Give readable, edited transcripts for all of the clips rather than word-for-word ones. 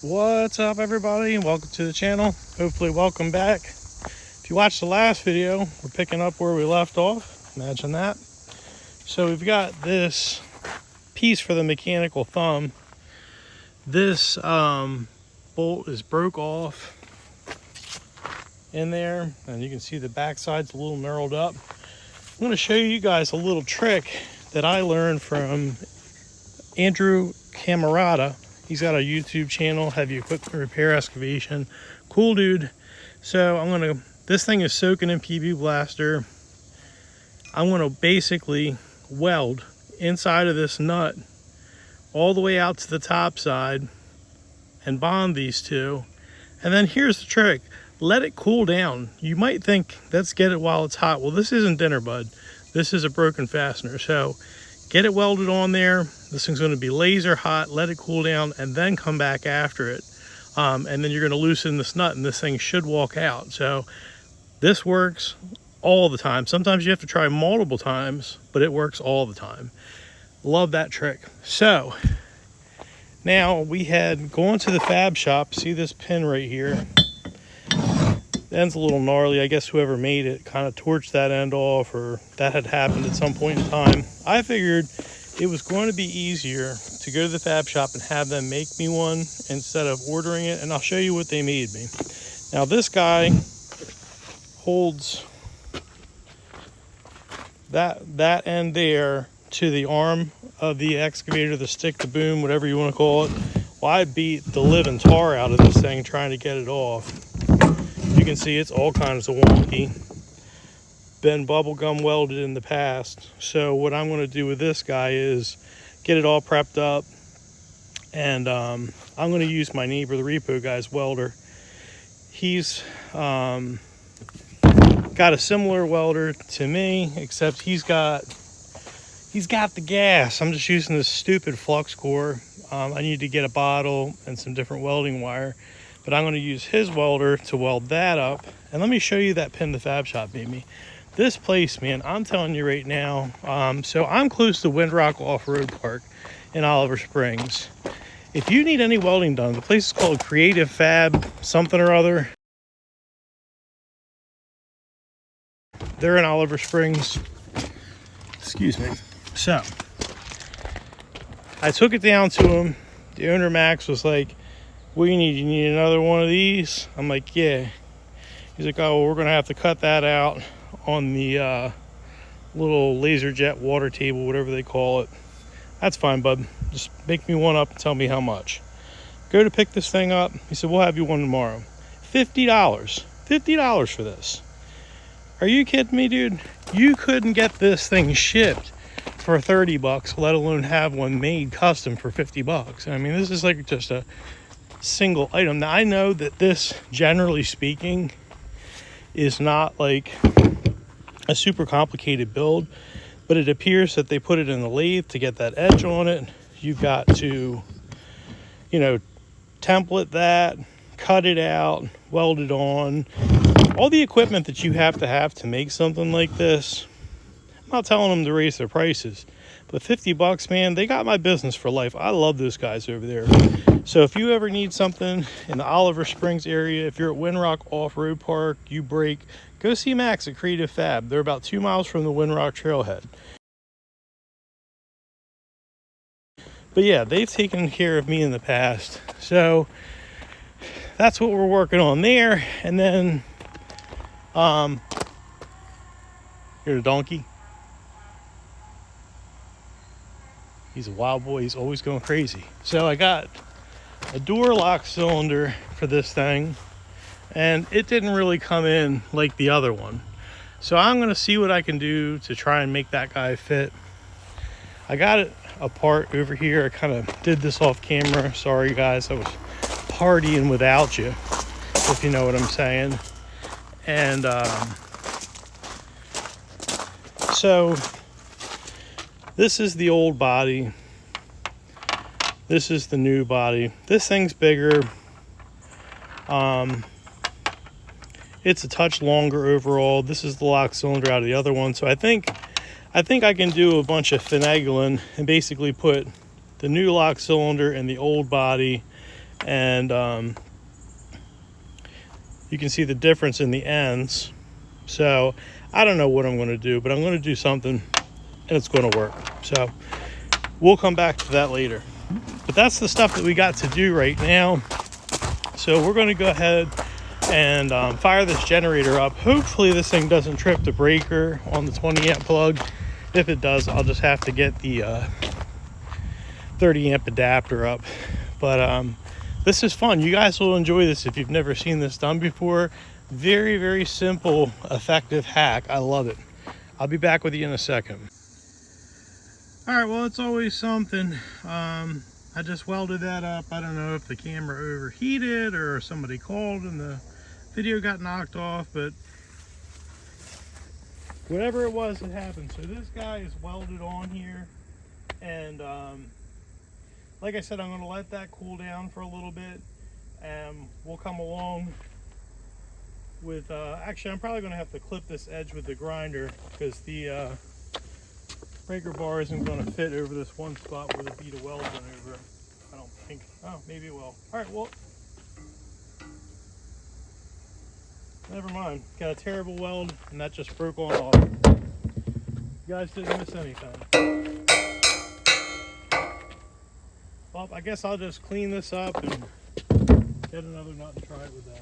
What's up, everybody? Welcome to the channel. Hopefully welcome back. If you watched the last video, we're picking up where we left off. Imagine that. So we've got this piece for the mechanical thumb. This bolt is broke off in there, and you can see the backside's a little knurled up. I'm going to show you guys a little trick that I learned from Andrew Camerata. He's got a YouTube channel, Heavy Equipment Repair Excavation. Cool dude. So this thing is soaking in PB Blaster. I'm gonna basically weld inside of this nut all the way out to the top side and bond these two. And then here's the trick. Let it cool down. You might think, let's get it while it's hot. Well, this isn't dinner, bud. This is a broken fastener. So get it welded on there. This thing's going to be laser hot. Let it cool down and then come back after it. And then you're going to loosen this nut and this thing should walk out. So this works all the time. Sometimes you have to try multiple times, but it works all the time. Love that trick. So now we had gone to the fab shop. See this pin right here? The end's a little gnarly. I guess whoever made it kind of torched that end off, or that had happened at some point in time. I figured it was going to be easier to go to the fab shop and have them make me one instead of ordering it, and I'll show you what they made me. Now this guy holds that end there to the arm of the excavator, the stick, the boom, whatever you want to call it. Well, I beat the living tar out of this thing trying to get it off. You can see it's all kinds of wonky. Been bubblegum welded in the past. So what I'm going to do with this guy is get it all prepped up, and I'm going to use my neighbor, the repo guy's welder. He's got a similar welder to me, except he's got the gas. I'm just using this stupid flux core. I need to get a bottle and some different welding wire, but I'm going to use his welder to weld that up. And let me show you that pin the fab shop made me. This place, man, I'm telling you right now. So I'm close to Windrock Off-Road Park in Oliver Springs. If you need any welding done, the place is called Creative Fab something or other. They're in Oliver Springs. Excuse me. So I took it down to him. The owner, Max, was like, what do you need? You need another one of these? I'm like, yeah. He's like, oh, well, we're going to have to cut that out on the little laser jet water table, whatever they call it. That's fine, bud. Just make me one up and tell me how much. Go to pick this thing up. He said, we'll have you one tomorrow. $50. $50 for this. Are you kidding me, dude? You couldn't get this thing shipped for 30 bucks, let alone have one made custom for 50 bucks. I mean, this is like just a single item. Now, I know that this, generally speaking, is not like a super complicated build, but it appears that they put it in the lathe to get that edge on it. You've got to, template that, cut it out, weld it on. All the equipment that you have to make something like this. I'm not telling them to raise their prices, but 50 bucks, man, they got my business for life. I love those guys over there. So if you ever need something in the Oliver Springs area, if you're at Windrock Off-Road Park, you break, go see Max at Creative Fab. They're about 2 miles from the Windrock Trailhead. But yeah, they've taken care of me in the past. So that's what we're working on there. And then, here's a donkey. He's a wild boy. He's always going crazy. So I got a door lock cylinder for this thing, and it didn't really come in like the other one. So I'm going to see what I can do to try and make that guy fit. I got it apart over here. I kind of did this off camera. Sorry, guys. I was partying without you, if you know what I'm saying. And so this is the old body. This is the new body. This thing's bigger. It's a touch longer overall. This is the lock cylinder out of the other one. So I think I can do a bunch of finagling and basically put the new lock cylinder in the old body and you can see the difference in the ends. So I don't know what I'm going to do, but I'm going to do something and it's going to work. So we'll come back to that later. But that's the stuff that we got to do right now. So we're going to go ahead and fire this generator up. Hopefully this thing doesn't trip the breaker on the 20 amp plug. If it does, I'll just have to get the 30 amp adapter up. But this is fun. You guys will enjoy this if you've never seen this done before. Very, very simple, effective hack. I love it. I'll be back with you in a second. All right, well, it's always something. I just welded that up. I don't know if the camera overheated or somebody called and the video got knocked off, but whatever it was, it happened. So this guy is welded on here, and like I said, I'm going to let that cool down for a little bit, and we'll come along with actually I'm probably going to have to clip this edge with the grinder, because the breaker bar isn't going to fit over this one spot where the bead of weld went over. I don't think. Oh, maybe it will. All right, well, never mind. Got a terrible weld, and that just broke on off. You guys didn't miss anything. Well, I guess I'll just clean this up and get another nut and try it with that.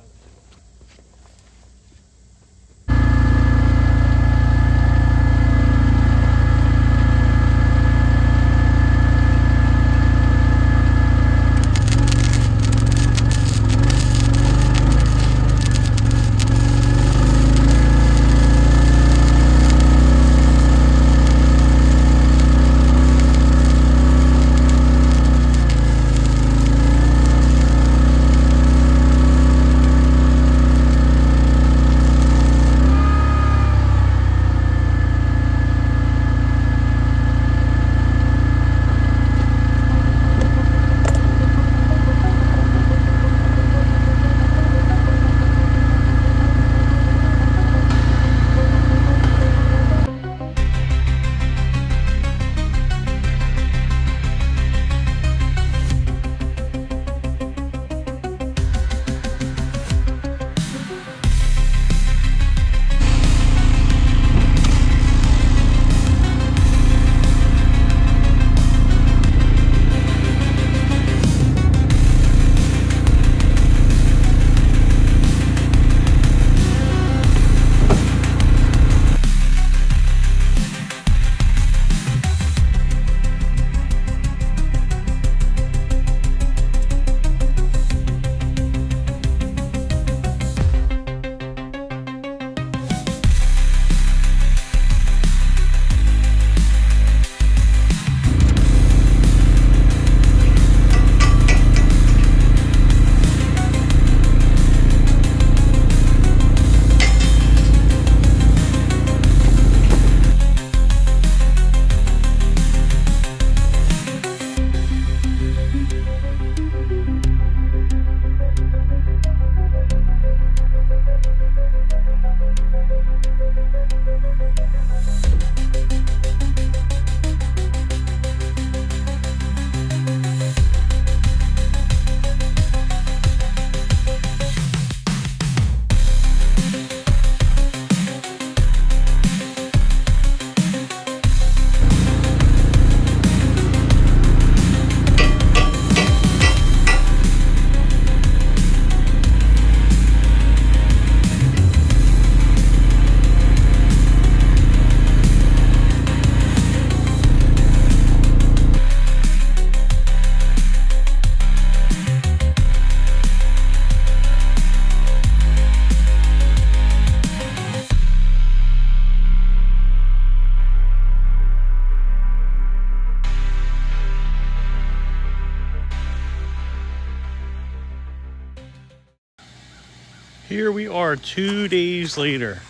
Here we are 2 days later.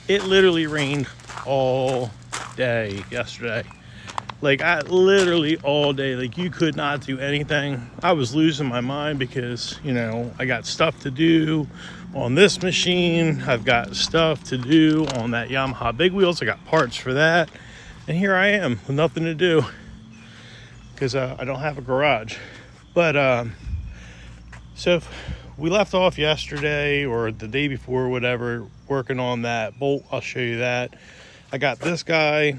It literally rained all day yesterday. Like, literally all day. Like, you could not do anything. I was losing my mind because, you know, I got stuff to do on this machine. I've got stuff to do on that Yamaha big wheels. I got parts for that. And here I am with nothing to do because I don't have a garage. But So we left off yesterday or the day before, whatever, working on that bolt. I'll show you that. I got this guy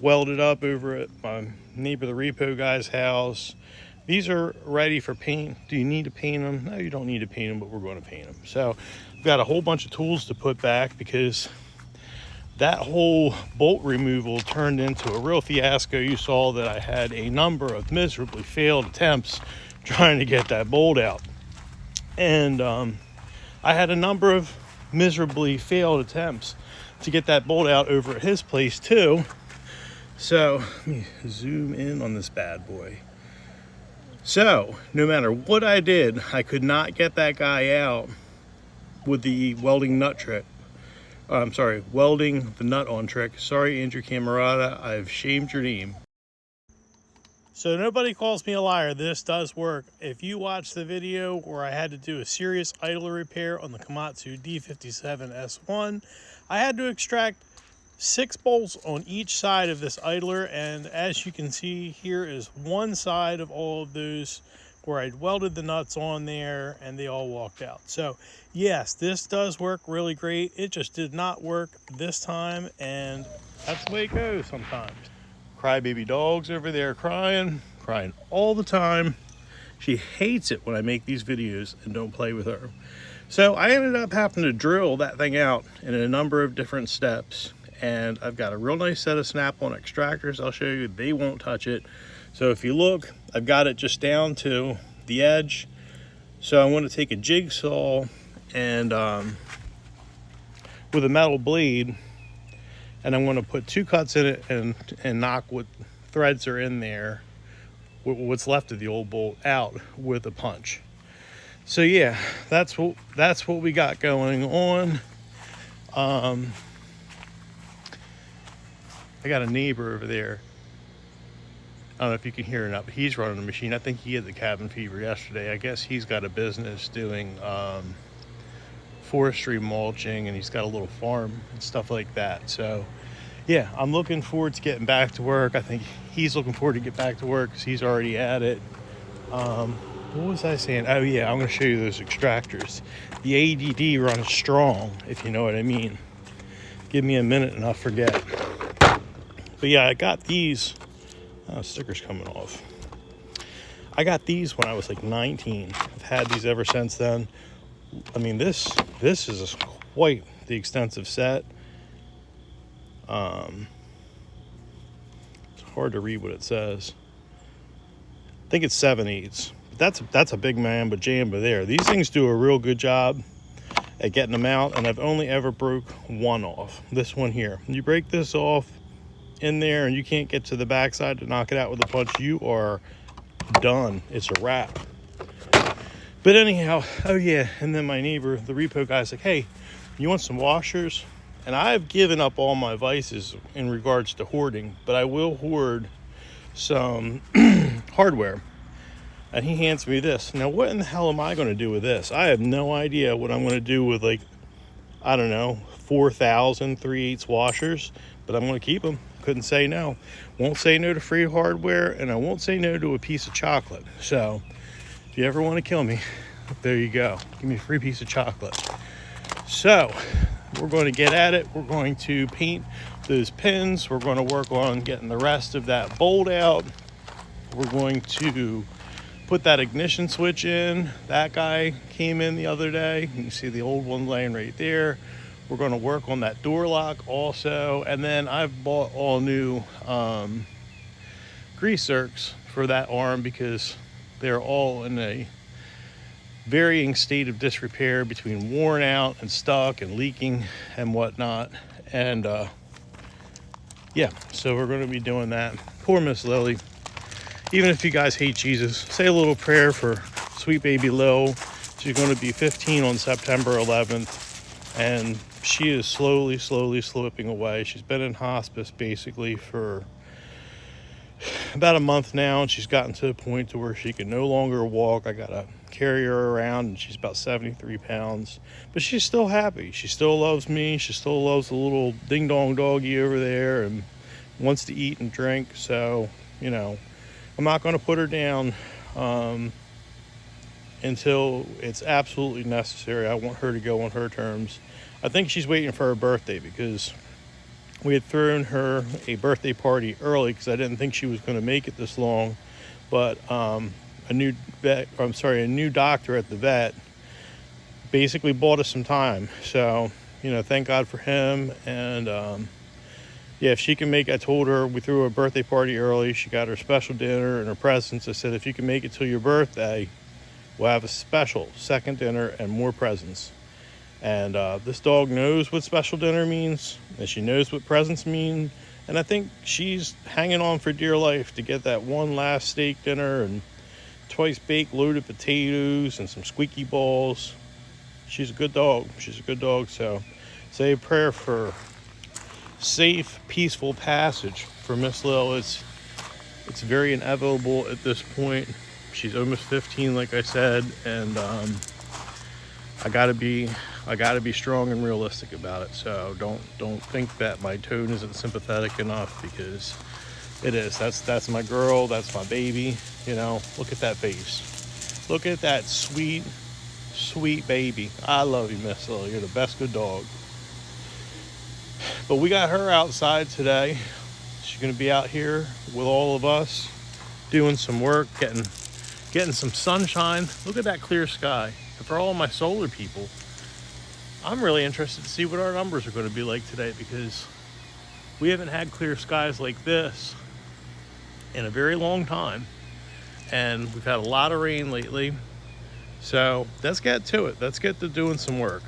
welded up over at my neighbor, the repo guy's house. These are ready for paint. Do you need to paint them? No, you don't need to paint them, but we're going to paint them. So I've got a whole bunch of tools to put back because that whole bolt removal turned into a real fiasco. You saw that I had a number of miserably failed attempts trying to get that bolt out. And I had a number of miserably failed attempts to get that bolt out over at his place too. So let me zoom in on this bad boy. So no matter what I did, I could not get that guy out with the welding nut trick. I'm sorry, welding the nut on trick. Sorry, Andrew Camerata, I've shamed your name. So nobody calls me a liar. This does work. If you watch the video where I had to do a serious idler repair on the Komatsu D57S1, I had to extract 6 bolts on each side of this idler, and as you can see, here is one side of all of those where I'd welded the nuts on there and they all walked out. So yes, this does work really great. It just did not work this time, and that's the way it goes sometimes. Crybaby dog's over there crying all the time. She hates it when I make these videos and don't play with her. So I ended up having to drill that thing out in a number of different steps. And I've got a real nice set of snap-on extractors. I'll show you, they won't touch it. So if you look, I've got it just down to the edge. So I'm going to take a jigsaw and with a metal blade, and I'm going to put 2 cuts in it and knock what threads are in there, what's left of the old bolt, out with a punch. So yeah, that's what we got going on. I got a neighbor over there. I don't know if you can hear or not, but he's running the machine. I think he had the cabin fever yesterday. I guess he's got a business doing forestry mulching, and he's got a little farm and stuff like that. So yeah, I'm looking forward to getting back to work. I think he's looking forward to get back to work because he's already at it. What was I saying? Oh yeah, I'm going to show you those extractors. The ADD runs strong, if you know what I mean. Give me a minute and I'll forget. But yeah, I got these. Stickers coming off. I got these when I was like 19. I've had these ever since then. I mean, this is quite the extensive set. It's hard to read what it says. I think it's 7/8. That's a big Mamba Jamba there. These things do a real good job at getting them out, and I've only ever broke one off. This one here. You break this off in there and you can't get to the backside to knock it out with a punch, you are done. It's a wrap. But anyhow, oh yeah, and then my neighbor, the repo guy's like, hey, you want some washers? And I've given up all my vices in regards to hoarding, but I will hoard some hardware. And he hands me this. Now, what in the hell am I going to do with this? I have no idea what I'm going to do with, like, I don't know, 4,000 3/8 washers, but I'm going to keep them. Couldn't say no. Won't say no to free hardware, and I won't say no to a piece of chocolate. So if you ever want to kill me, there you go. Give me a free piece of chocolate. So we're going to get at it. We're going to paint those pins. We're going to work on getting the rest of that bolt out. We're going to put that ignition switch in. That guy came in the other day. You can see the old one laying right there. We're going to work on that door lock also. And then I've bought all new grease zerks for that arm because they're all in a varying state of disrepair between worn out and stuck and leaking and whatnot. And yeah, so we're going to be doing that. Poor Miss Lily. Even if you guys hate Jesus, say a little prayer for sweet baby Lil. She's going to be 15 on September 11th. And she is slowly slipping away. She's been in hospice basically for about a month now, and she's gotten to the point to where she can no longer walk. I gotta carry her around, and she's about 73 pounds. But she's still happy. She still loves me. She still loves the little ding-dong doggy over there and wants to eat and drink. So, you know, I'm not going to put her down. until it's absolutely necessary. I want her to go on her terms. I think she's waiting for her birthday because we had thrown her a birthday party early because I didn't think she was going to make it this long. But a new doctor at the vet basically bought us some time. So, thank God for him. And yeah, if she can make, I told her we threw her a birthday party early. She got her special dinner and her presents. I said, if you can make it till your birthday, we'll have a special second dinner and more presents. And this dog knows what special dinner means, and she knows what presents mean. And I think she's hanging on for dear life to get that one last steak dinner and twice baked loaded potatoes and some squeaky balls. She's a good dog. So say a prayer for safe, peaceful passage for Miss Lil. It's very inevitable at this point. She's almost 15, like I said, and I gotta be strong and realistic about it. So don't think that my tone isn't sympathetic enough, because it is. That's my girl. That's my baby. Look at that face. Look at that sweet baby. I love you, Miss Lil. You're the best good dog. But we got her outside today. She's gonna be out here with all of us, doing some work, getting some sunshine. Look at that clear sky. And for all of my solar people, I'm really interested to see what our numbers are going to be like today, because we haven't had clear skies like this in a very long time, and we've had a lot of rain lately. So let's get to it. Let's get to doing some work.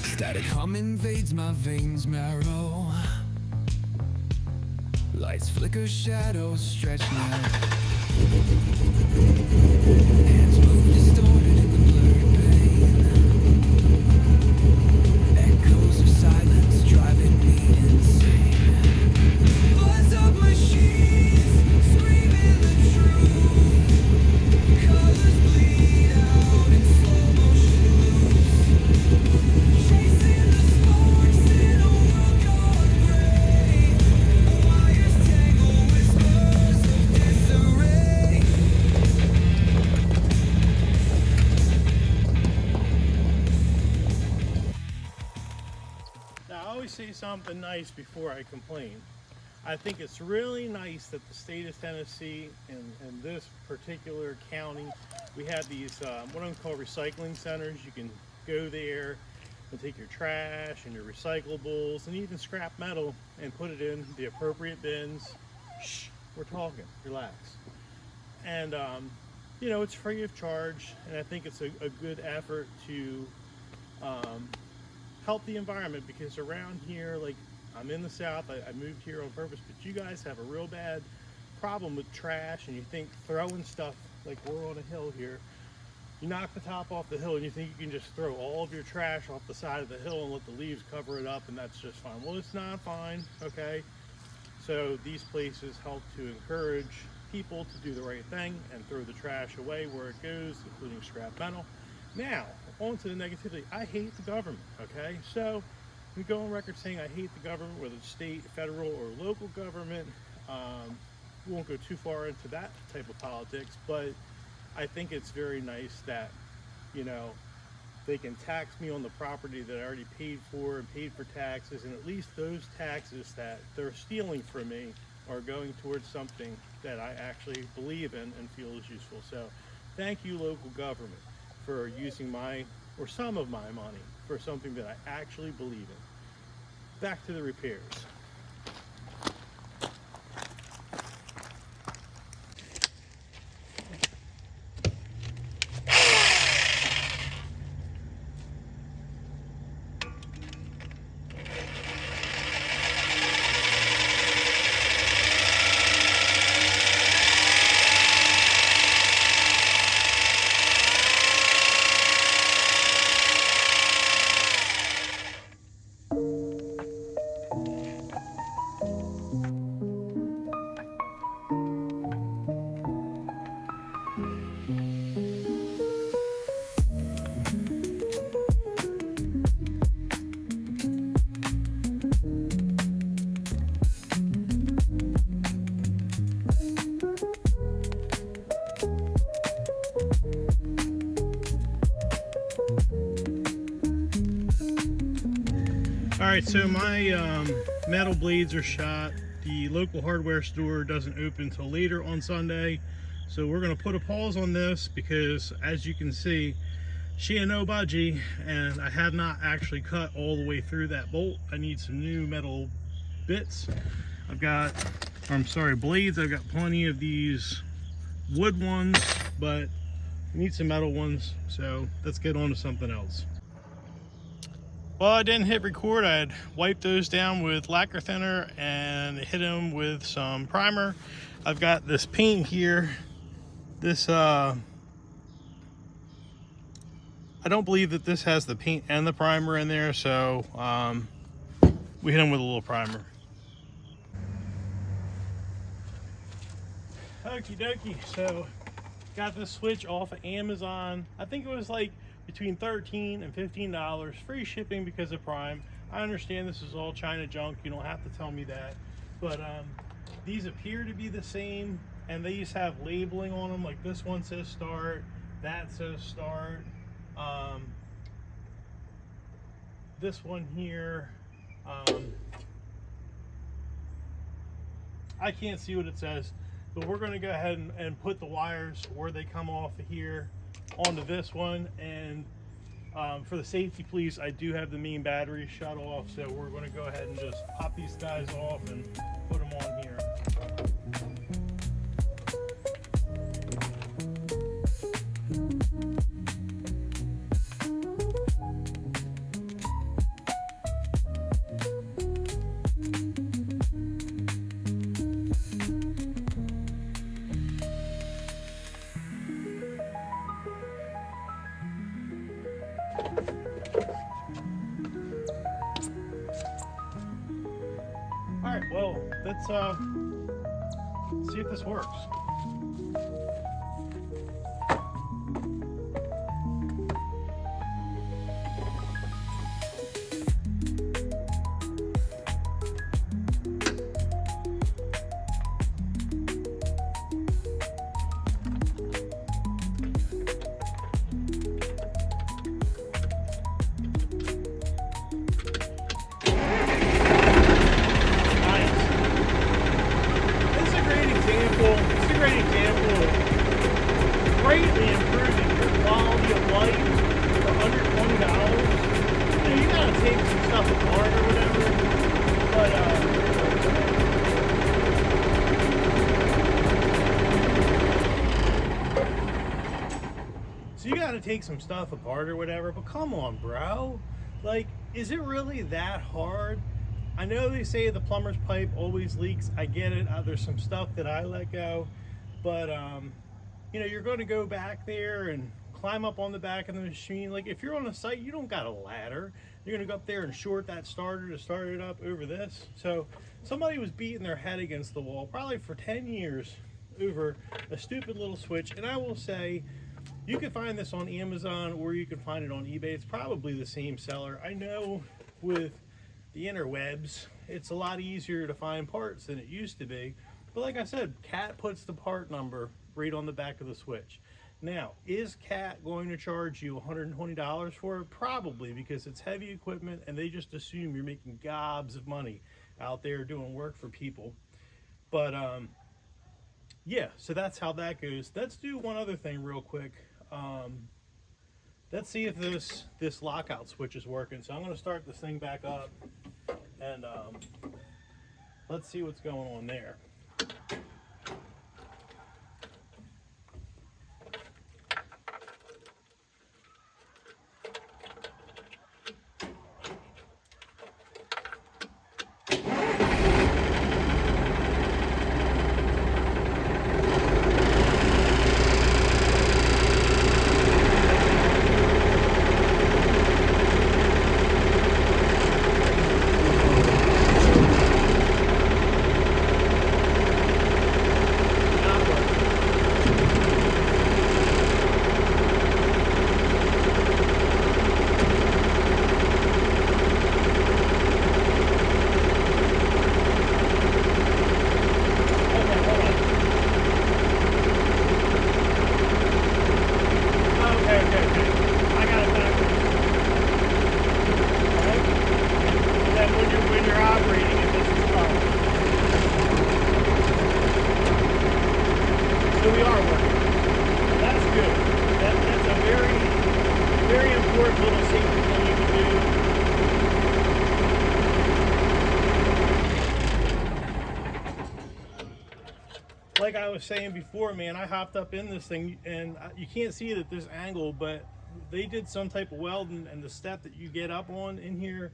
Static hum invades my veins marrow. Lights flicker, shadows stretch now. Hands move distorted in the blurred pain. Echoes of silence driving me insane. Buzz of machines screaming the truth. Colors bleed out in slow motion loops. Chasing the sparks in a world gone gray. Wires tangle, whispers of disarray. Now, I always say something nice before I complain. I think it's really nice that the state of Tennessee, in this particular county, we have these what I'm call recycling centers. You can go there and take your trash and your recyclables and even scrap metal and put it in the appropriate bins. Shh, we're talking, relax. And it's free of charge, and I think it's a good effort to help the environment, because around here, like, I'm in the South, I moved here on purpose, but you guys have a real bad problem with trash, and you think throwing stuff, like we're on a hill here, you knock the top off the hill and you think you can just throw all of your trash off the side of the hill and let the leaves cover it up and that's just fine. Well, it's not fine, okay? So these places help to encourage people to do the right thing and throw the trash away where it goes, including scrap metal. Now, on to the negativity. I hate the government, okay? So we go on record saying I hate the government, whether it's state, federal, or local government. We won't go too far into that type of politics, but I think it's very nice that, they can tax me on the property that I already paid for and paid for taxes, and at least those taxes that they're stealing from me are going towards something that I actually believe in and feel is useful. So thank you, local government, for using some of my money for something that I actually believe in. Back to the repairs. Alright, so my metal blades are shot. The local hardware store doesn't open until later on Sunday. So we're going to put a pause on this because, as you can see, she ain't no budgie, and I have not actually cut all the way through that bolt. I need some new metal bits. Blades. I've got plenty of these wood ones, but I need some metal ones. So let's get on to something else. Well, I didn't hit record. I had wiped those down with lacquer thinner and hit them with some primer. I've got this paint here. This, I don't believe that this has the paint and the primer in there, so we hit them with a little primer. Okie dokie, so got this switch off of Amazon. I think it was like between $13 and $15, free shipping because of Prime. I understand this is all China junk, you don't have to tell me that, but these appear to be the same, and they just have labeling on them. Like this one says start, that says start. This one here, I can't see what it says, but we're going to go ahead and put the wires where they come off of here onto this one. And for the safety police, I do have the main battery shut off, so we're going to go ahead and just pop these guys off and put them on here. Alright, well, let's see if this works. Greatly improving your quality of life for under $20. You gotta take some stuff apart or whatever, but so you gotta take some stuff apart or whatever, but come on, bro. Like, is it really that hard? I know they say the plumber's pipe always leaks. I get it. There's some stuff that I let go, but you know, you're going to go back there and climb up on the back of the machine. Like, if you're on a site, you don't got a ladder. You're going to go up there and short that starter to start it up over this. So somebody was beating their head against the wall probably for 10 years over a stupid little switch. And I will say, you can find this on Amazon or you can find it on eBay. It's probably the same seller. I know with the interwebs, it's a lot easier to find parts than it used to be. But like I said, Cat puts the part number right on the back of the switch. Now, is Cat going to charge you $120 for it? Probably, because it's heavy equipment and they just assume you're making gobs of money out there doing work for people. But yeah, so that's how that goes. Let's do one other thing real quick. Let's see if this lockout switch is working. So I'm going to start this thing back up and let's see what's going on there. So we are working. That's good. That's a very, very important little safety thing you can do. Like I was saying before, man, I hopped up in this thing, and you can't see it at this angle, but they did some type of welding, and the step that you get up on in here,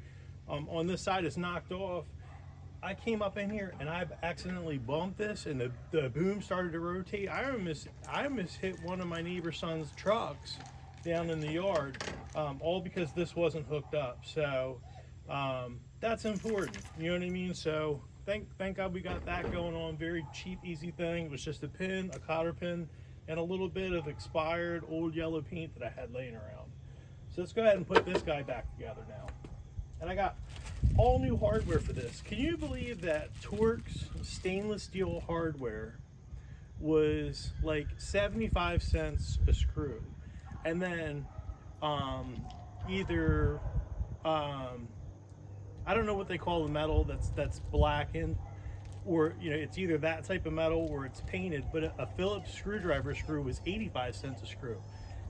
on this side is knocked off. I came up in here and I've accidentally bumped this, and the boom started to rotate. I almost hit one of my neighbor's son's trucks down in the yard, all because this wasn't hooked up. So that's important, you know what I mean? So thank God we got that going on. Very cheap, easy thing. It was just a pin, a cotter pin, and a little bit of expired old yellow paint that I had laying around. So let's go ahead and put this guy back together now. And I got all new hardware for this. Can you believe that Torque's stainless steel hardware was like 75 cents a screw? And then either I don't know what they call the metal that's blackened, or it's either that type of metal or it's painted, but a Phillips screwdriver screw was 85 cents a screw.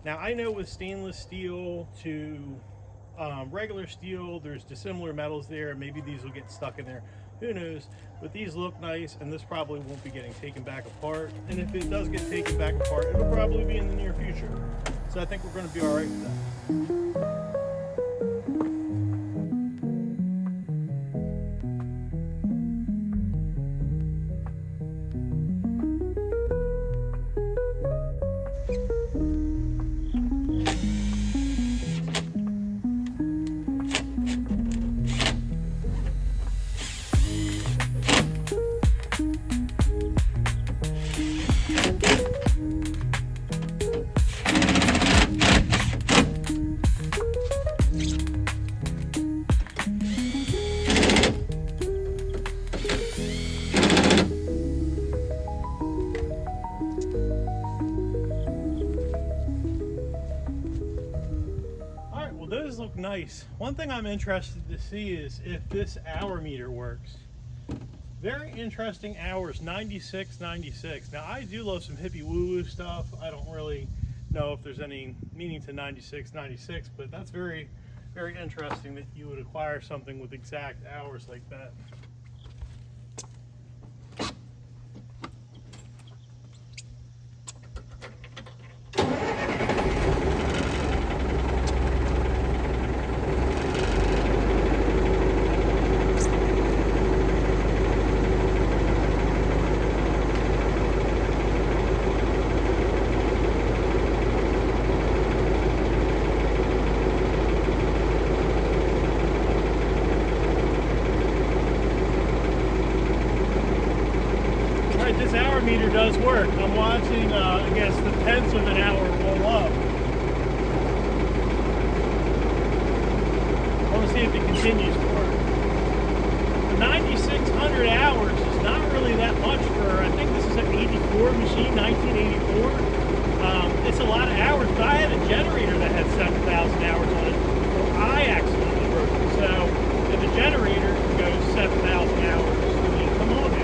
Now I know with stainless steel to regular steel, there's dissimilar metals there. Maybe these will get stuck in there, who knows? But these look nice, and this probably won't be getting taken back apart. And if it does get taken back apart, it'll probably be in the near future. So I think we're going to be all right with that. Those look nice. One thing I'm interested to see is if this hour meter works. Very interesting hours, 96, 96. Now I do love some hippie woo-woo stuff. I don't really know if there's any meaning to 96, 96, but that's very, very interesting that you would acquire something with exact hours like that. This hour meter does work. I'm watching, I guess, the tenths of an hour roll up. I want to see if it continues to work. 9,600 hours is not really that much for, I think this is an 84 machine, 1984. It's a lot of hours, but I had a generator that had 7,000 hours on it before I accidentally broke it. So if a generator goes 7,000 hours, I mean, come on now.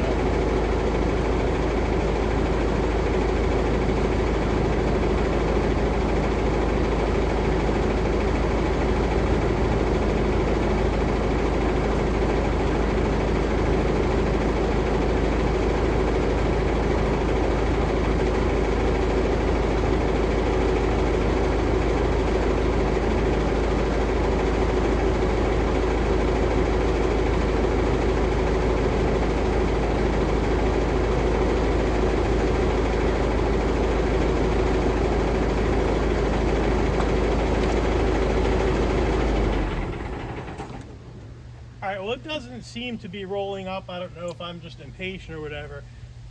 Alright, well it doesn't seem to be rolling up. I don't know if I'm just impatient or whatever,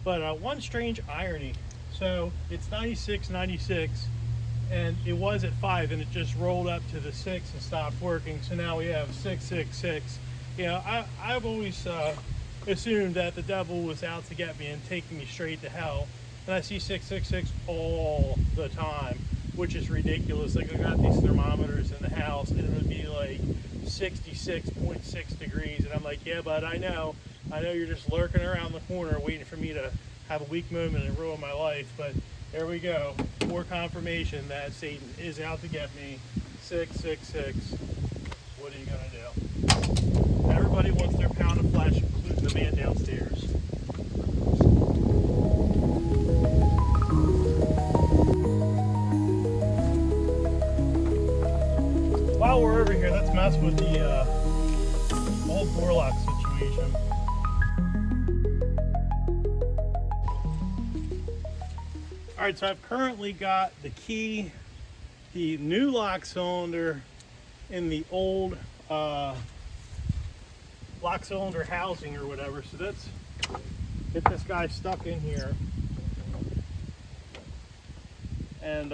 but one strange irony. So it's 96, 96, and it was at 5, and it just rolled up to the 6 and stopped working. So now we have 666. You know, I've always assumed that the devil was out to get me and taking me straight to hell. And I see 666 all the time, which is ridiculous. Like I got these thermometers in the house, and it would be like 66.6 degrees, and I'm like, yeah, bud, I know you're just lurking around the corner waiting for me to have a weak moment and ruin my life. But there we go. More confirmation that Satan is out to get me. 666. What are you gonna do? Everybody wants their pound of flesh, including the man downstairs. While we're over here, let's mess with the old door lock situation. All right, so I've currently got the key, the new lock cylinder in the old lock cylinder housing or whatever. So let's get this guy stuck in here and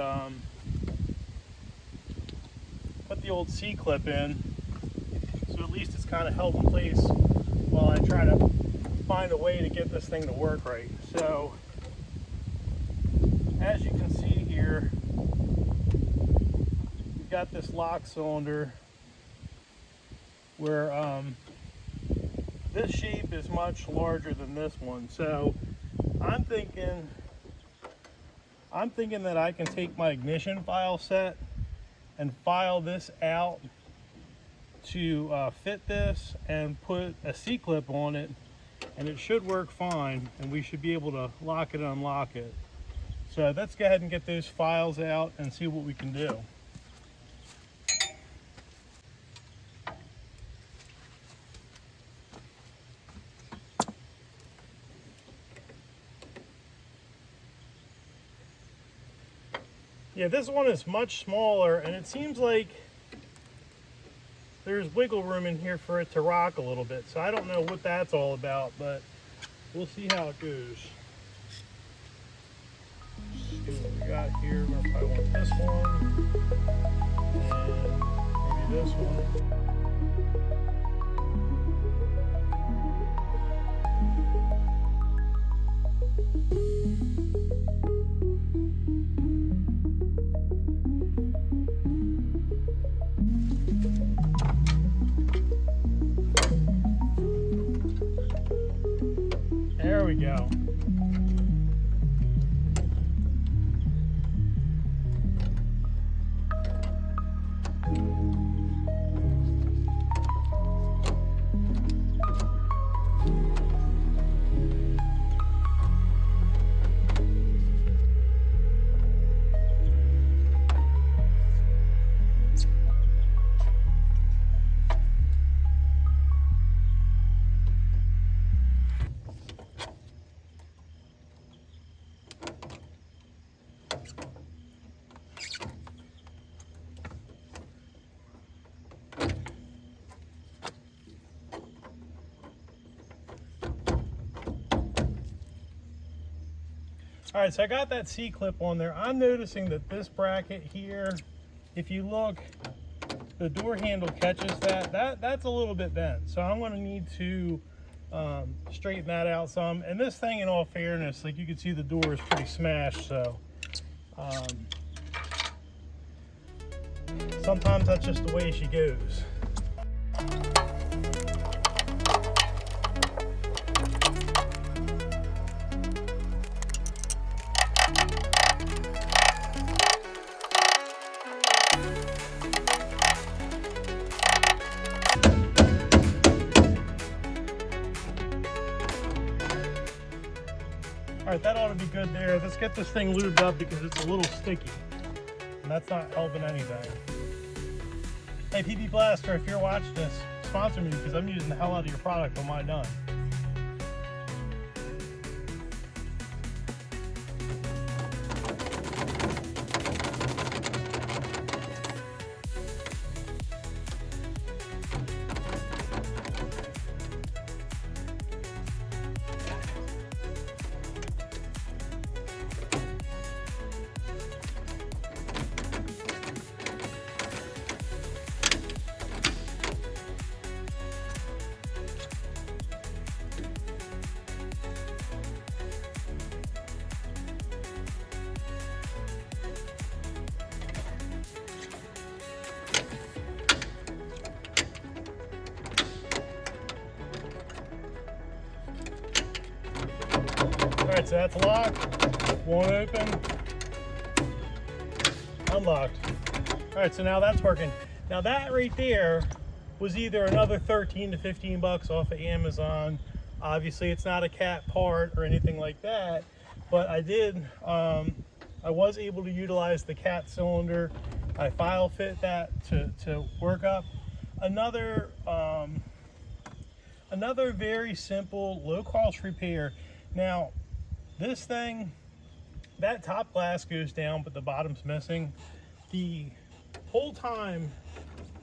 put the old C-clip in, so at least it's kind of held in place while I try to find a way to get this thing to work right. So as you can see here, we've got this lock cylinder where this shape is much larger than this one. So I'm thinking that I can take my ignition file set and file this out to fit this and put a C-clip on it, and it should work fine, and we should be able to lock it and unlock it. So let's go ahead and get those files out and see what we can do. Yeah, this one is much smaller, and it seems like there's wiggle room in here for it to rock a little bit. So I don't know what that's all about, but we'll see how it goes. See what we got here. I probably want this one, and maybe this one. There we go. All right, so I got that C-clip on there. I'm noticing that this bracket here, if you look, the door handle catches that's a little bit bent. So I'm gonna need to straighten that out some. And this thing, in all fairness, like you can see the door is pretty smashed, so sometimes that's just the way she goes. All right, that ought to be good there. Let's get this thing lubed up because it's a little sticky, and that's not helping anything. Hey, PB Blaster, if you're watching this, sponsor me because I'm using the hell out of your product on my done. That's locked, won't open, unlocked. All right, so now that's working. Now that right there was either another 13 to 15 bucks off of Amazon. Obviously it's not a cat part or anything like that, but I was able to utilize the cat cylinder. I file fit that to work up. Another very simple, low cost repair. Now, this thing, that top glass goes down, but the bottom's missing. The whole time,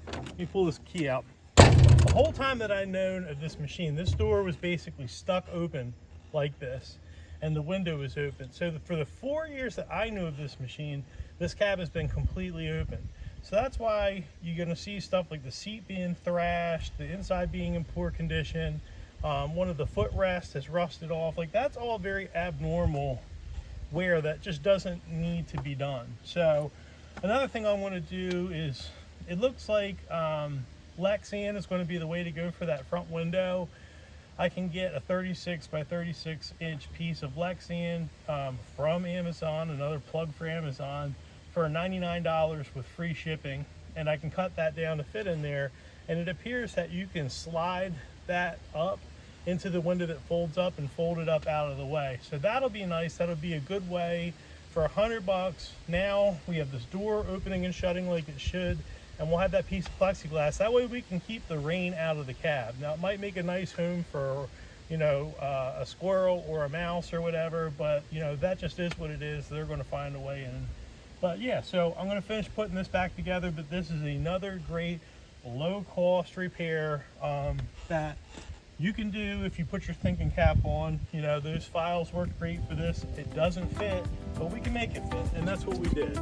let me pull this key out. The whole time that I've known of this machine, this door was basically stuck open like this, and the window was open. So for the 4 years that I knew of this machine, this cab has been completely open. So that's why you're gonna see stuff like the seat being thrashed, the inside being in poor condition, one of the footrests has rusted off. Like, that's all very abnormal wear that just doesn't need to be done. So another thing I want to do is, it looks like Lexan is going to be the way to go for that front window. I can get a 36 by 36 inch piece of Lexan from Amazon, another plug for Amazon, for $99 with free shipping, and I can cut that down to fit in there. And it appears that you can slide that up into the window that folds up and fold it up out of the way. So that'll be nice. That'll be a good way for $100. Now we have this door opening and shutting like it should, and we'll have that piece of plexiglass. That way we can keep the rain out of the cab. Now it might make a nice home for, you know, a squirrel or a mouse or whatever, but you know, that just is what it is. They're going to find a way in. But yeah, so I'm going to finish putting this back together, but this is another great low cost repair that you can do if you put your thinking cap on. You know, those files work great for this. It doesn't fit, but we can make it fit, and that's what we did.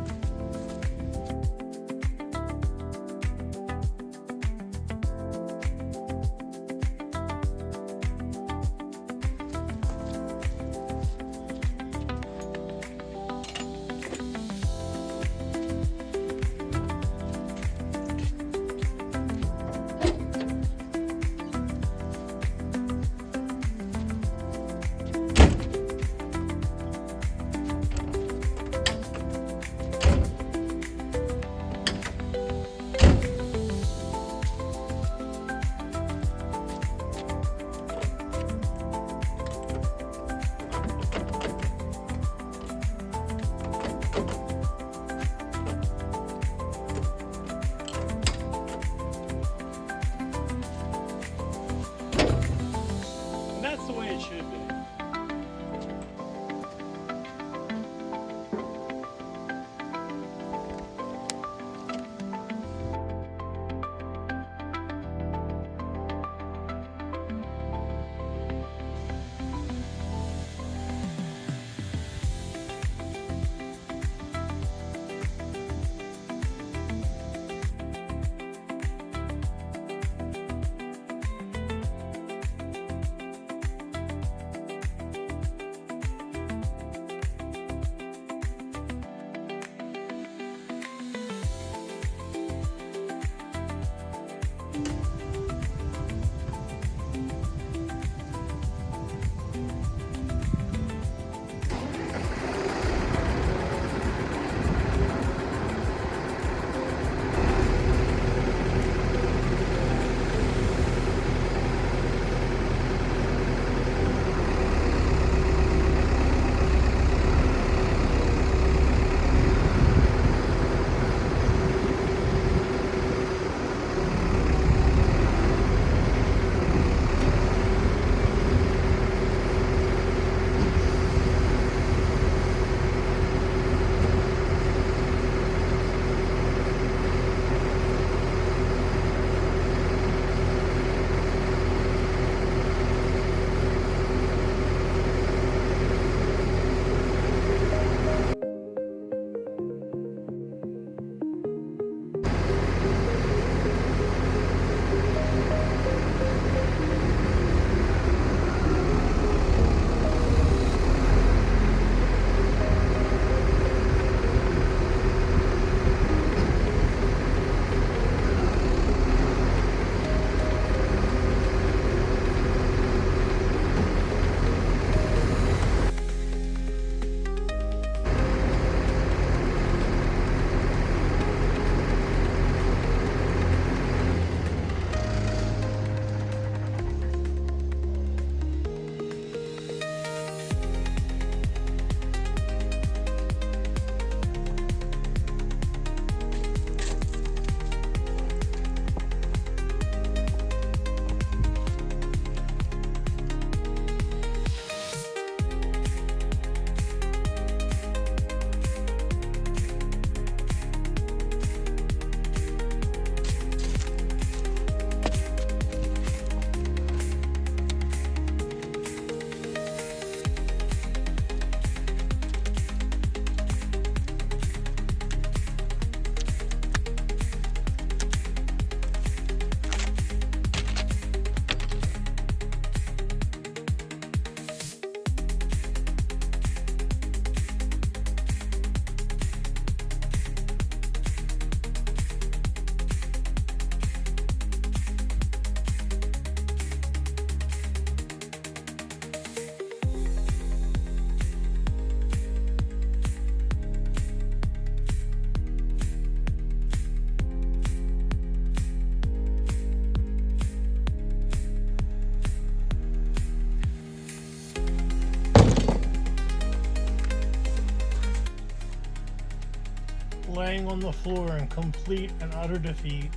laying on the floor in complete and utter defeat.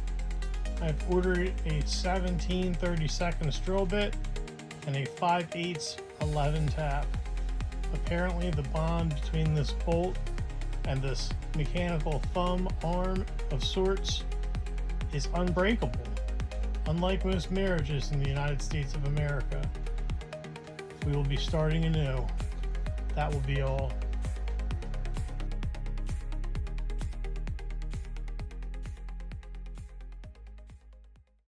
I've ordered a 17/32 drill bit and a 5/8 11 tap. Apparently the bond between this bolt and this mechanical thumb arm of sorts is unbreakable, unlike most marriages in the United States of America. We will be starting anew. That will be all.